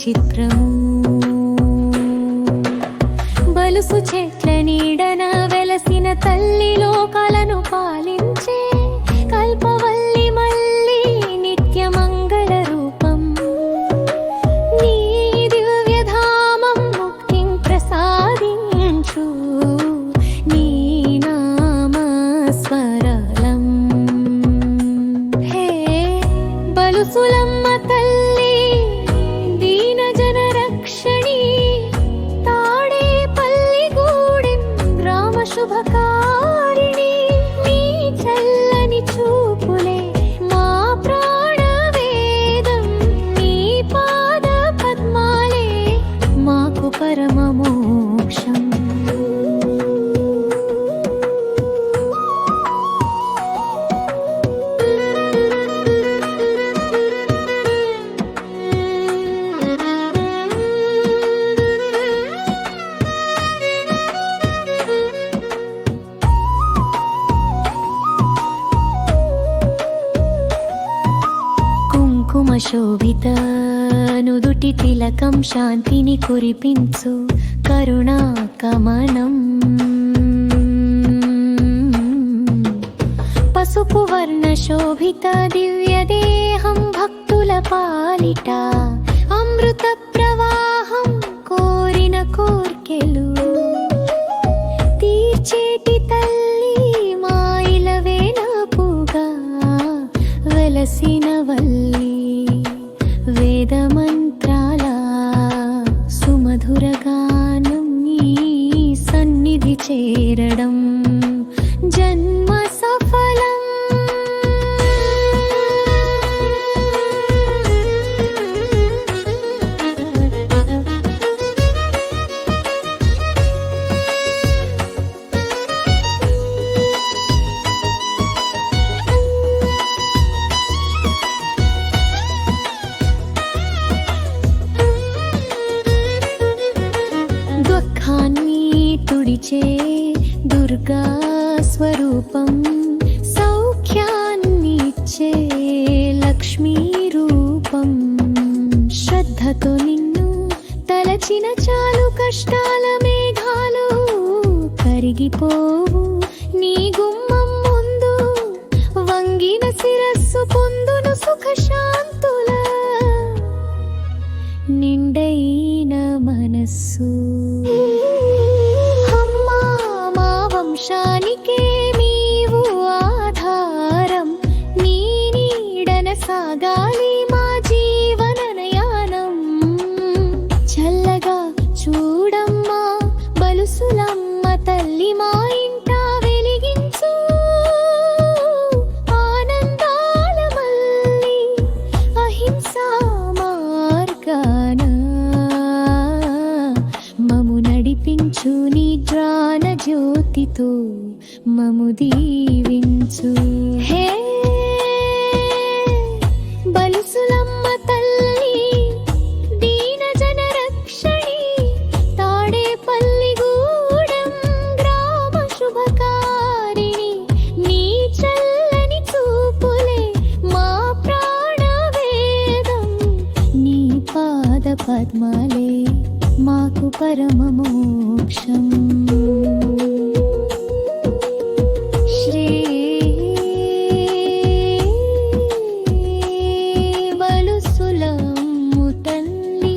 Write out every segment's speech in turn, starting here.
చిత్రము. బలుసు చెట్ల నీడన వెలసిన తల్లి లోకాలను పాలించే కల్పవల్లి మల్లి నిత్య మంగళ రూపం. నీ దివ్యధామం ముక్తిం ప్రసాదించు నీ నామ స్వరలం. హే బలుసులమ్మ తల్లి దీన జన రక్షణి, తాడే పల్లి గూడెం గ్రామ శుభకారిణి. నీ చల్లని చూపులే మా ప్రాణ వేదం, నీ పాద పద్మాలే మాకు పరమ మోక్షం. కుంకుమ శోభిత నుదుటి తిలకం శాంతిని కురిపించు కరుణా కమనం. పసుపు వర్ణ శోభిత దివ్య దేహం భక్తుల పాలిట అమృత ప్రవాహం, కోరిన కోర్కెలు తీర్చేటి తల్లి మాయిల వేలపుగా వెలసిన వల్లి. వేద మంత్రాల సుమధుర గానం నీ సన్నిధి చేరడం జన్మ సఫలం. దుఃఖాన్ని తుడిచే దుర్గా స్వరూపం, సౌఖ్యాన్ని ఇచ్చే లక్ష్మీ రూపం. శ్రద్ధతో నిన్ను తలచిన చాలు కష్టాల మేఘాలు కరిగిపోవు. నీ గుమ్మం ముందు వంగిన శిరస్సు పొందును సుఖశాంతుల నిండైన మనస్సు. అమ్మా మా వంశానికే నీవు ఆధారం, నీ నీడన సాగాలి మా జీవనయానం. చల్లగా చూడమ్మా బలుసులమ్మ తల్లి, మా ఇంట వెలిగించు ఆనందాల మల్లి. అహింసా మార్గాన మము నడిపించు నీ జ్ఞాన జ్యోతితో మము దీవించు. హే బలుసులమ్మ తల్లి దీన జన రక్షణి, తాడే పల్లి గూడెం గ్రామ శుభకారిణి. నీ చల్లని చూపులే మా ప్రాణ వేదం, నీ పాద పద్మాలే మాకు పరమ మోక్షం. శ్రీ బలుసులమ్ము తల్లి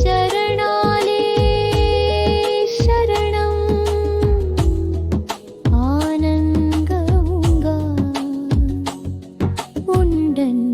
చరణాలే శరణం. ఆనందంగా ఉండండి.